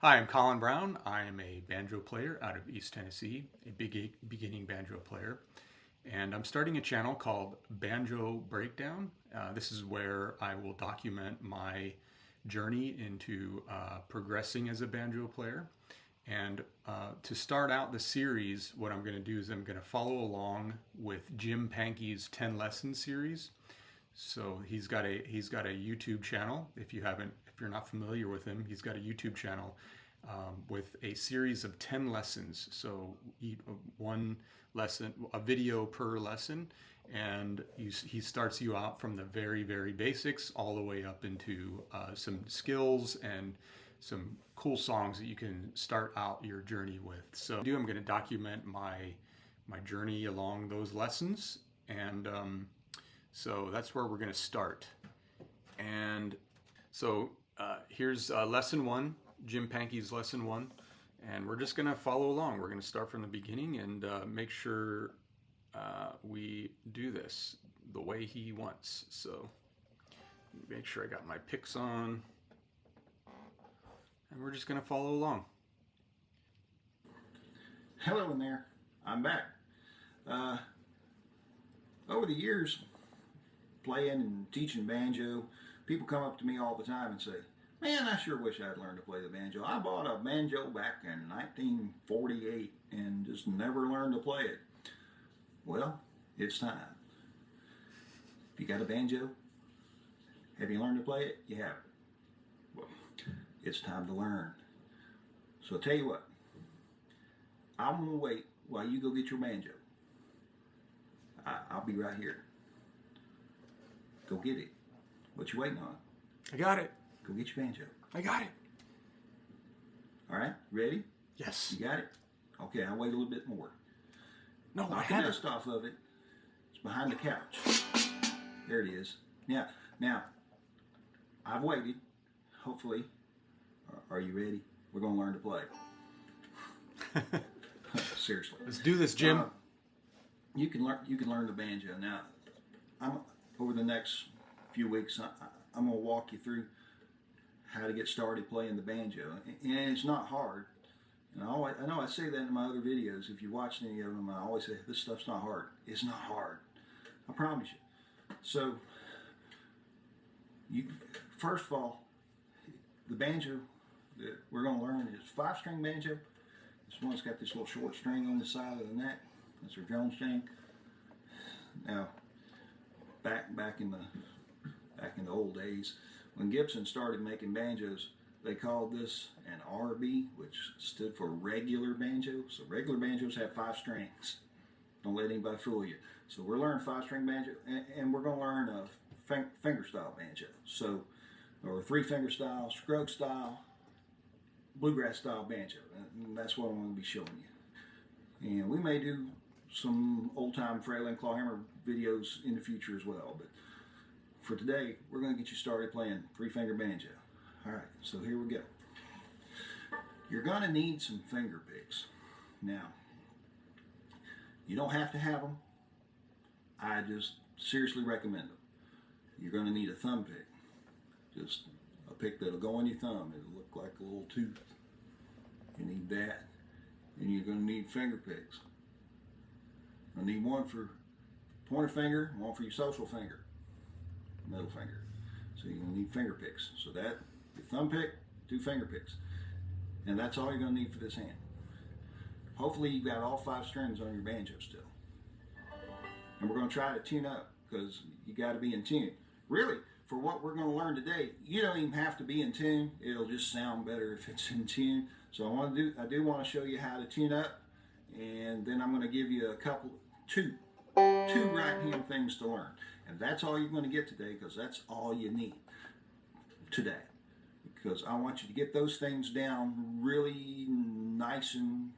Hi, I'm Colin Brown. I am a banjo player out of East Tennessee, a beginning banjo player. And I'm starting a channel called Banjo Breakdown. This is where I will document my journey into progressing as a banjo player. And to start out the series, what I'm going to do is I'm going to follow along with Jim Pankey's 10 lesson series. So he's got a YouTube channel. If you're not familiar with him, he's got a YouTube channel with a series of 10 lessons. So one lesson, a video per lesson, and he starts you out from the very basics all the way up into some skills and some cool songs that you can start out your journey with. So I'm going to document my journey along those lessons, and so that's where we're going to start. And so here's lesson one, Jim Pankey's lesson one, and we're just going to follow along. We're going to start from the beginning and make sure we do this the way he wants. So make sure I got my picks on, and we're just going to follow along. Hello in there, I'm back. Over the years, playing and teaching banjo, people come up to me all the time and say, man, I sure wish I'd learned to play the banjo. I bought a banjo back in 1948 and just never learned to play it. Well, it's time. If you got a banjo, have you learned to play it? You haven't. Well, it's time to learn. So I'll tell you what, I'm going to wait while you go get your banjo. I'll be right here. Go get it. What you waiting on? I got it. Go get your banjo. I got it. All right, ready? Yes. You got it? Okay, I'll wait a little bit more. No, I Knock the have it. dust off of it. It's behind the couch. There it is. Now, I've waited. Hopefully, are you ready? We're going to learn to play. Seriously. Let's do this, Jim. You can learn the banjo. Now, over the next few weeks, I'm going to walk you through how to get started playing the banjo, and it's not hard. And I know I say that in my other videos. If you watch any of them, I always say this stuff's not hard. It's not hard. I promise you. So, first of all, the banjo that we're going to learn is 5-string banjo. This one's got this little short string on the side of the neck. That's our drone string. Now, back in the old days, when Gibson started making banjos, they called this an RB, which stood for regular banjo. So regular banjos have 5 strings. Don't let anybody fool you. So we're learning 5-string banjo, and we're going to learn a finger style banjo. So, or 3-finger style, scrug style, bluegrass style banjo. And that's what I'm going to be showing you. And we may do some old-time Frail and clawhammer videos in the future as well. But for today, we're going to get you started playing 3-finger banjo. All right, so here we go. You're going to need some finger picks. Now, you don't have to have them. I just seriously recommend them. You're going to need a thumb pick. Just a pick that'll go on your thumb. It'll look like a little tooth. You need that. And you're going to need finger picks. You'll need one for pointer finger, one for your social finger, middle finger. So you're going to need finger picks. So that, your thumb pick, 2 finger picks. And that's all you're going to need for this hand. Hopefully you've got all 5 strings on your banjo still. And we're going to try to tune up, because you got to be in tune. Really, for what we're going to learn today, you don't even have to be in tune. It'll just sound better if it's in tune. So I do want to show you how to tune up, and then I'm going to give you two right hand things to learn. And that's all you're going to get today, because that's all you need today. Because I want you to get those things down really nice and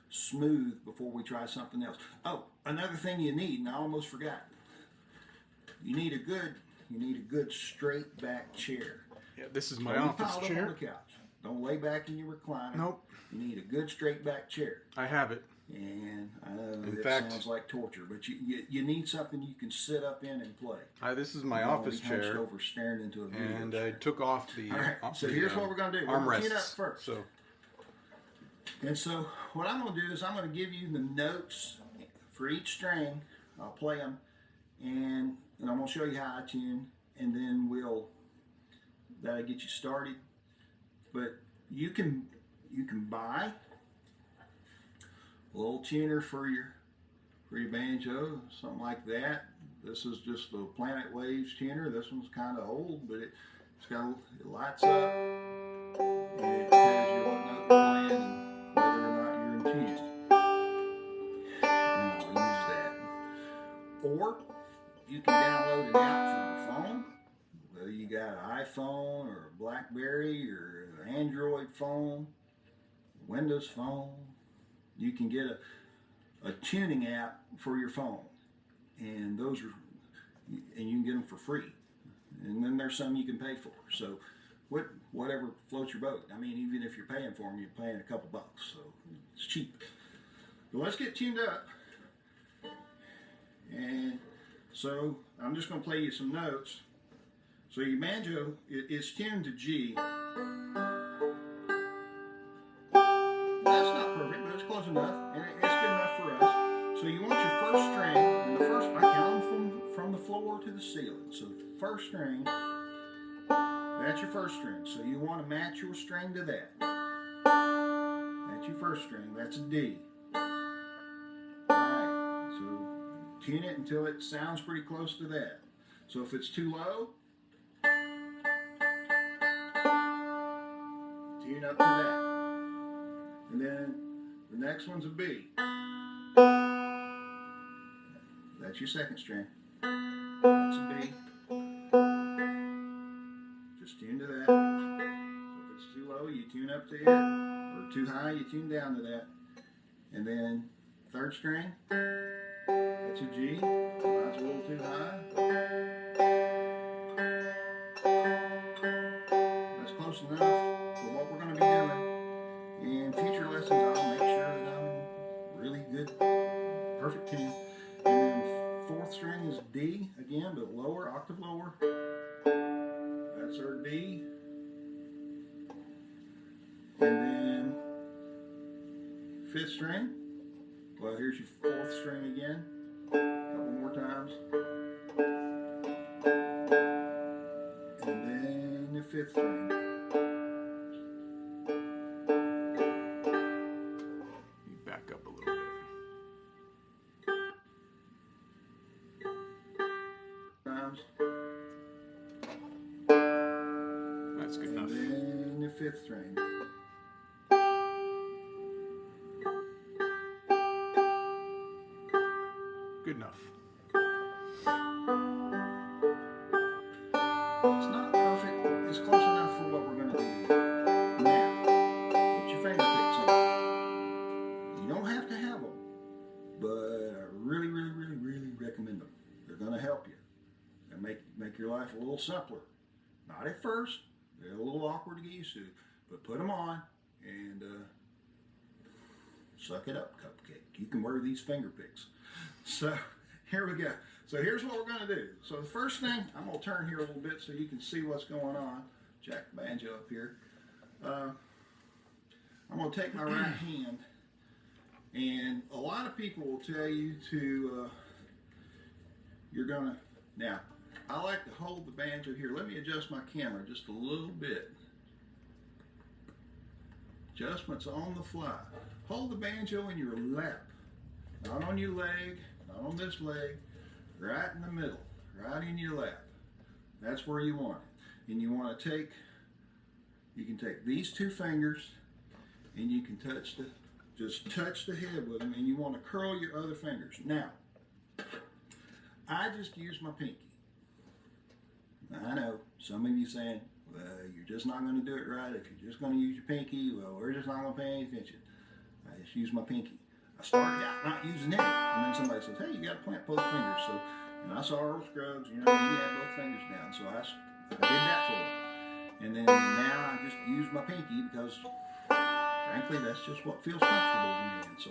smooth before we try something else. Oh, another thing you need, and I almost forgot. You need a good straight back chair. Yeah, this is my office chair. On the couch. Don't lay back in your recliner. Nope. You need a good straight back chair. I have it. And I know In that fact, sounds like torture, but you need something you can sit up in and play. this is my You don't office be hunched chair, over staring into a video and I screen. took off the All right, so here's what we're going to do. We're going to tune up armrests. first. So And so what I'm going to do is I'm going to give you the notes for each string. I'll play them, and I'm going to show you how I tune, and then that'll get you started. But you can buy a little tuner for your banjo, something like that. This is just the Planet Waves tuner. This one's kind of old, but it lights up, and it tells you what note you're playing and whether or not you're in tune. And I'll use that. Or you can download an app for your phone, whether you got an iPhone or a BlackBerry or an Android phone, Windows phone. You can get a tuning app for your phone, and you can get them for free. And then there's some you can pay for. So whatever floats your boat. I mean, even if you're paying for them, you're paying a couple bucks, so it's cheap. But let's get tuned up. And so I'm just going to play you some notes. So your banjo is tuned to G. That's not perfect, but it's close enough, and it's good enough for us. So you want your first string, and I count them from the floor to the ceiling. So first string, that's your first string. So you want to match your string to that. That's your first string. That's a D. Alright, so tune it until it sounds pretty close to that. So if it's too low, tune up to that. And then the next one's a B. That's your second string. That's a B. Just tune to that. So if it's too low, you tune up to it. Or too high, you tune down to that. And then third string, that's a G. Mine's a little too high. That's close enough for what we're going to be doing. In future lessons, I'll make sure that I'm in really good, perfect tune. And then fourth string is D again, but lower, octave lower. That's our D. And then fifth string. Well, here's your fourth string again. A couple more times. And then the fifth string. back up a little bit. Times. That's good enough. And then the fifth string. Good enough. It's not perfect. It's close enough for what we're going to do. Now, put your fingertips in. You don't have to have them, but I really, really, really, really recommend them. They're going to help you. They'll make your life a little simpler. Not at first. They're a little awkward to get used to, but put them on and suck it up, cupcake. You can wear these finger picks. So here we go. So here's what we're going to do. So the first thing, I'm going to turn here a little bit so you can see what's going on. Jack the banjo up here. I'm going to take my right hand, and a lot of people will tell you to, you're going to, now, I like to hold the banjo here. Let me adjust my camera just a little bit. Adjustments on the fly. Hold the banjo in your lap. Not on your leg, not on this leg, right in the middle, right in your lap. That's where you want it. And you want to take, you can take these two fingers and you can just touch the head with them, and you want to curl your other fingers. Now, I just use my pinky. I know, some of you saying, well, you're just not going to do it right. If you're just going to use your pinky, well, we're just not going to pay any attention. I just use my pinky. I started out not using it, and then somebody says, hey, you got to plant both fingers. So, and I saw Earl Scruggs, you know, he had both fingers down, so I did that for him. And then now I just use my pinky because, frankly, that's just what feels comfortable to me. And so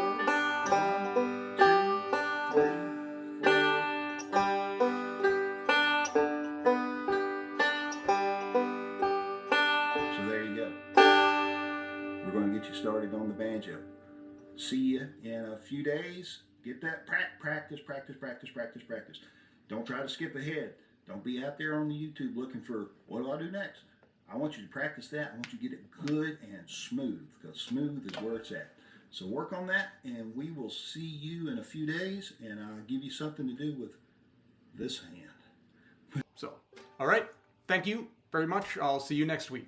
So there you go. We're going to get you started on the banjo. See you in a few days. Get that practice. Don't try to skip ahead. Don't be out there on the YouTube looking for, what do I do next? I want you to practice that. I want you to get it good and smooth, because smooth is where it's at. So work on that, and we will see you in a few days, and I'll give you something to do with this hand. So, all right. Thank you very much. I'll see you next week.